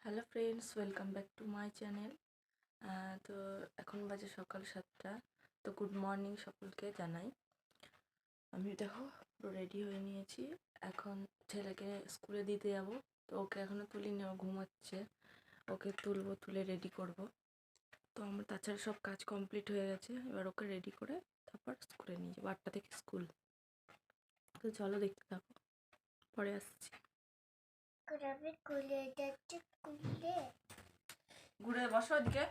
Hello friends, welcome back to my channel. তো এখন বাজে সকাল 7টা। তো গুড মর্নিং সকলকে জানাই। আমি দেখো পুরো রেডি হয়ে নিয়েছি। এখন ছেলেকে স্কুলে দিতে যাব। তো ওকে এখনও তুলিনি, ও ঘুমাচ্ছে। ওকে তুলবো, তুলে রেডি করব। তো আমার তাছাড়া সব কাজ কমপ্লিট হয়ে গেছে। এবার ওকে রেডি করে তারপর স্কুলে নিয়ে যাবো। 8টা থেকে স্কুল। তো চলো দেখতে থাকো, পরে আসছি। ঘুরে বসো, ওদিকে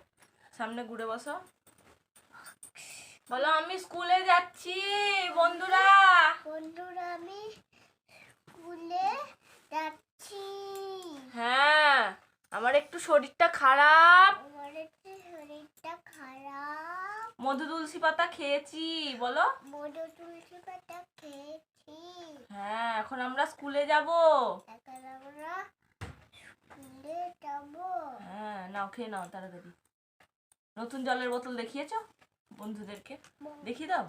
সামনে ঘুরে বসো। বলো আমি স্কুলে যাচ্ছি বন্ধুরা। আমি স্কুলে যাচ্ছি। হ্যাঁ, আমার একটু শরীরটা খারাপ। মধু তুলসী পাতা খেয়েছি। বলো মধু তুলসী পাতা খেয়েছি। হ্যাঁ, এখন আমরা স্কুলে যাব। হ্যাঁ, নাও খেয়ে নাও তাড়াতাড়ি। নতুন জলের বোতল দেখিয়েছো বন্ধুদেরকে? দেখিয়ে দাও,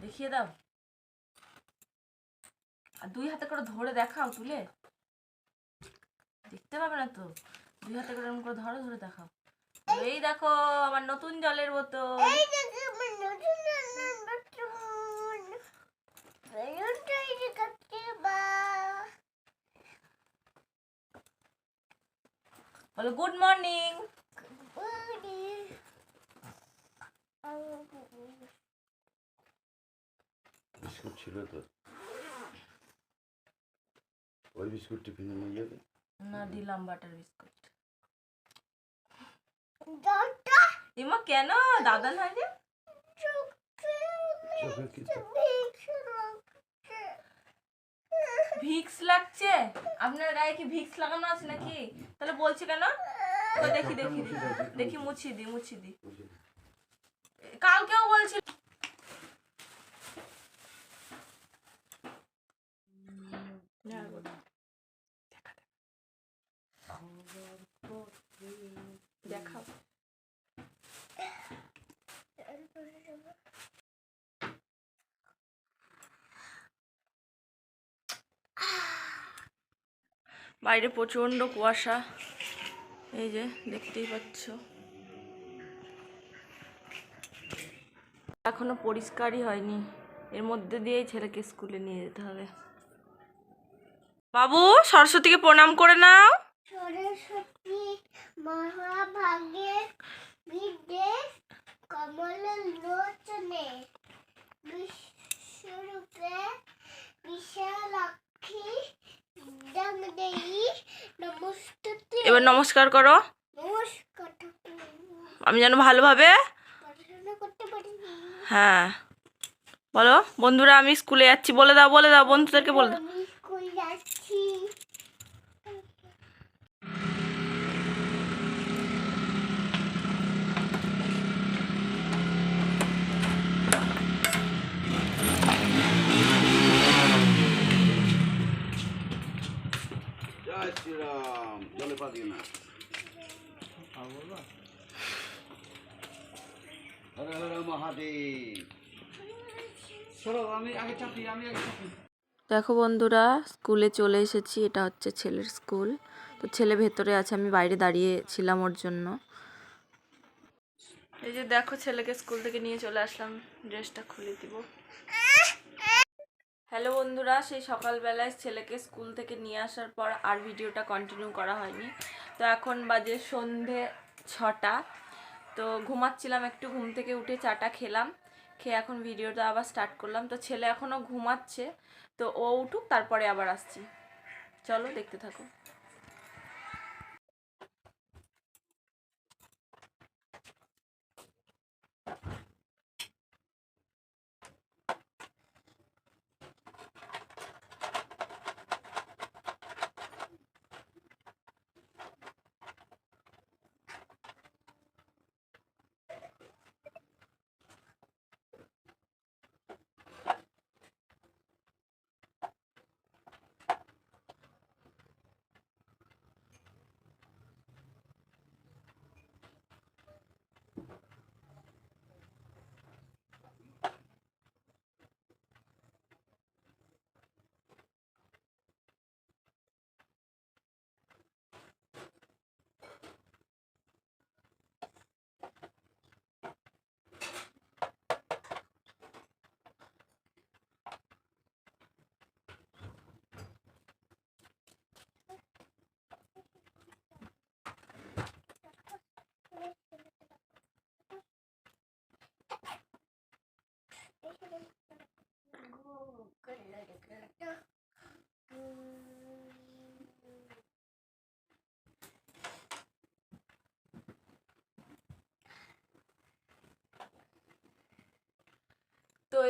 দেখিয়ে দাও। আর 2 হাতে করে ধরে দেখাও, তুলে দেখতে পাবে না তো। 2 হাতে করে এরকম করে ধরো, ধরে দেখাও। এই দেখো আমার নতুন জলের বোতল। বলো গুড মর্নিং। বিস্কুট ছিল তো, ওই বিস্কুট টিফিনে নিয়ে যাবে না, দিলাম বাটার বিস্কুট। দাদা এমা কেন দাদা নয় যে? চোখে কিছু ভিক্স লাগছে? আপনার গায়ে কি ভিক্স লাগানো আছে নাকি? তাহলে বলছে কেন? তো দেখি দেখি দেখি, মুছিয়ে দি, মুছিয়ে দি। কালকেও বলছিল। দেখাও। বাইরে প্রচন্ড কুয়াশা, এই যে দেখতেই পাচ্ছ। এখনো পরিষ্কারই হয়নি, এর মধ্যে দিয়েই ছেলেকে স্কুলে নিয়ে যেতে হবে। বাবু, সরস্বতীকে প্রণাম করে নাও। সরস্বতী মহাভাগের বিদ্যে কমলের লোচনে বিশ্বরূপে বিশালাক্ষী নমস্তুতে। এবার নমস্কার করো। নমস্কার। আমি যেন ভালোভাবে পড়াশোনা করতে পারি। হ্যাঁ বলো বন্ধুরা আমি স্কুলে যাচ্ছি। বলে দাও, বলে দাও, বন্ধুদেরকে বলে দাও। আমি স্কুল যাচ্ছি। জয় শ্রীরাম। জলে পা দিয়ে না, হর হর মহাদেব। দেখো বন্ধুরা, স্কুলে চলে এসেছি। এটা হচ্ছে ছেলের স্কুল। তো ছেলে ভেতরে আছে, আমি বাইরে দাঁড়িয়েছিলাম ওর জন্য। এই যে দেখো, ছেলেকে স্কুল থেকে নিয়ে চলে আসলাম। ড্রেসটা খুলে দিব। হ্যালো বন্ধুরা, সেই সকালবেলায় ছেলেকে স্কুল থেকে নিয়ে আসার পর আর ভিডিওটা কন্টিনিউ করা হয়নি। তো এখন বাজে সন্ধে 6টা। তো ঘুমাচ্ছিলাম একটু, ঘুম থেকে উঠে চাটা খেলাম। খেয়ে এখন ভিডিওটা আবার স্টার্ট করলাম। তো ছেলে এখনও ঘুমাচ্ছে, তো ও উঠুক তারপরে আবার আসছি। চলো দেখতে থাকো।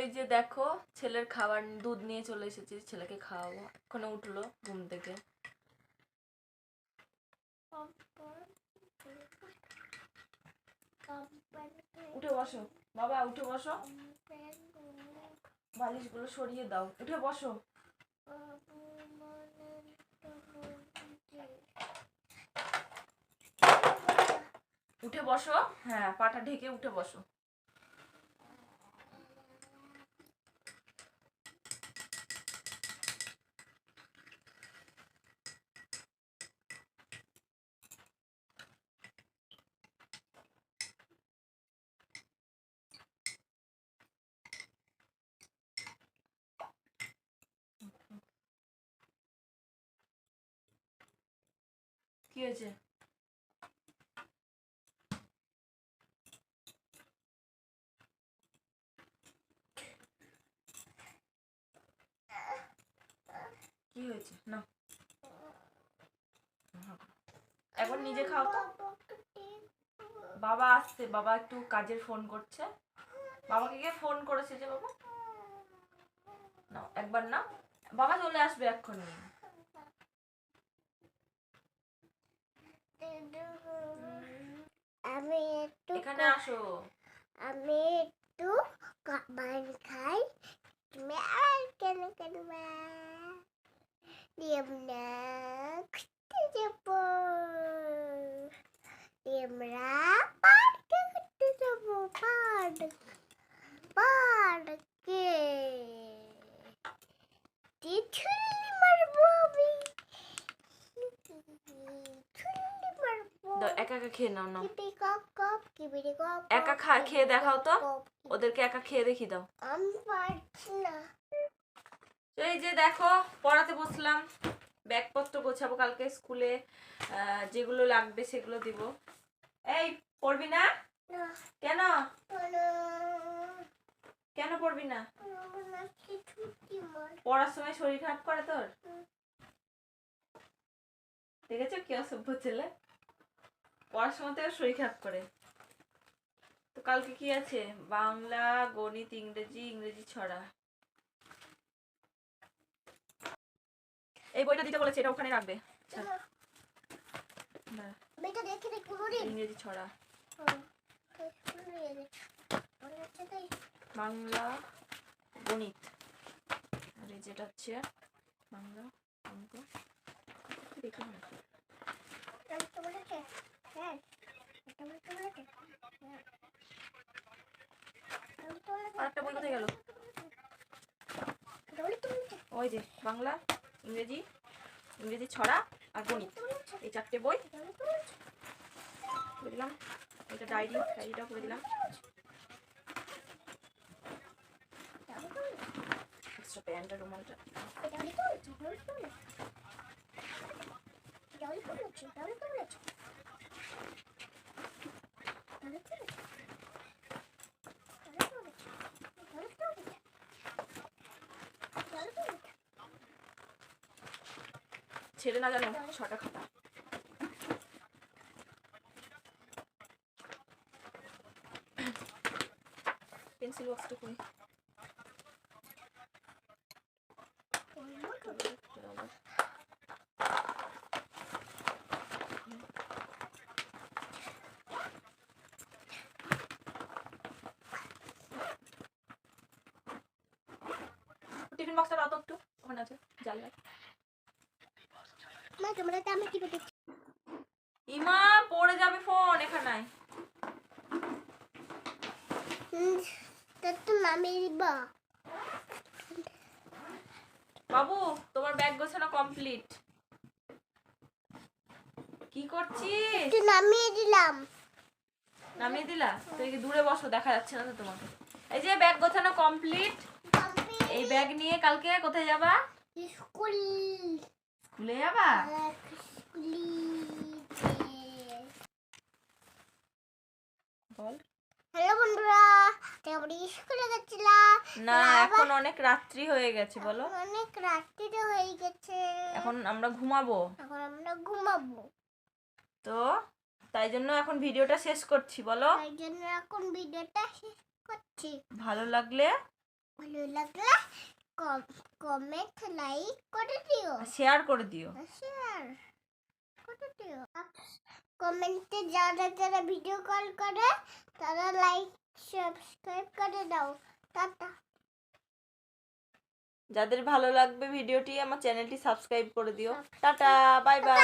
এই যে দেখো ছেলের খাবার দুধ নিয়ে চলে এসেছি, ছেলেকে খাওয়াবো। এক্ষুনি উঠলো ঘুম থেকে। উঠে বসো বাবা, উঠে বসো, বালিশগুলো সরিয়ে দাও, উঠে বসো। উঠে বসো, হ্যাঁ পাটা ঢেকে উঠে বসো। কি হয়েছে? কি হয়েছে না, একবার নিজে খাও তো। বাবা আসছে, বাবা একটু কাজের ফোন করছে। বাবাকে কে ফোন করেছে যে বাবা? না একবার না, বাবা চলে আসবে এক্ষুনি। আমি একটু এখানে আসো। আমি একটু খাবার খাই, তুমি আর কেন করবা? আমরা ঘুরতে যাবো, আমরা পার্কে ঘুরতে যাবো, পার্কে ছুরি মারবো আমি, ছুরি মারবো। দাও, একা একা খেয়ে নাও না, কিবিরি কপ কপ, কিবিরি কপ একা কপ, খেয়ে দেখাও তো, কপ। ওদেরকে একা খেয়ে দেখি দাও। আমি পারছি না। তো এই যে দেখো পড়াতে বসলাম, ব্যাগপত্র গোছাবো, কালকে স্কুলে যেগুলো লাগবে সেগুলো দিব। এই পড়বি না না, কেন? না, কেন পড়বি না? আমার আজকে ছুটি মার। পড়ার সময় শরীর খারাপ করে তোর? দেখেছো কি অসভ্য ছেলে, পড়ার সময় তো শরীর খারাপ করে। তো কালকে কি আছে? বাংলা, গণিত, ইংরেজি, ইংরেজি ছড়া। এই বইটা দিতে বলেছে, এটা ওখানে রাখবে। দাঁড়া, বেটা দেখে দেখ পুরোটি। ইংরেজি ছড়া, বাংলা, বাংলা, গণিত, আর এই যেটা হচ্ছে বাংলা, অঙ্ক। দেখি না, আরেকটা বই কোথায় গেল? ওই যে বাংলা, ইংরেজি, ইংরেজি ছড়া আর গণিত, এই চারটে বই করে দিলাম। এটা ডায়েরিটাও করে দিলাম। এক্সট্রা প্যান্ট আর রুমালটা। ছেড়ে না জানো 6টা খাতা। পেন্সিল বক্সটা কই? টিফিন বক্সটা দাও তো একটু, ওখানে আছে জানলায়। মা ক্যামেরাতে আমি কি করছি? ইমা পড়ে যাবে ফোন এখানে। তো নামিয়ে দিবা। বাবু তোমার ব্যাগ গোছানো কমপ্লিট। কি করছিস? একটু নামিয়ে দিলাম। নামিয়ে দিলা? তো এই দূরে বসো, দেখা যাচ্ছে না তো তোমাকে। এই যে ব্যাগ গোছানো কমপ্লিট। এই ব্যাগ নিয়ে কালকে কোথায় যাবা? স্কুল। স্কুলে যাবা? বল। হ্যালো বন্ধুরা, আমরা স্কুলে গেছিলাম। না এখন অনেক রাত্রি হয়ে গেছে, বলো। অনেক রাত্রিটা হয়ে গেছে। এখন আমরা ঘুমাবো। এখন আমরা ঘুমাবো। তো তাই জন্য এখন ভিডিওটা শেষ করছি, বলো। তাই জন্য এখন ভিডিওটা শেষ করছি। ভালো লাগলে ভালো লাগলে কমেন্ট লাইক করে দিও, শেয়ার করে দিও। শেয়ার করে দিও। কমেন্টে যারা যারা ভিডিও কল করে তারা লাইক সাবস্ক্রাইব করে দাও। টাটা। যাদের ভালো লাগবে ভিডিওটি আমার চ্যানেলটি সাবস্ক্রাইব করে দিও। Tata, bye bye.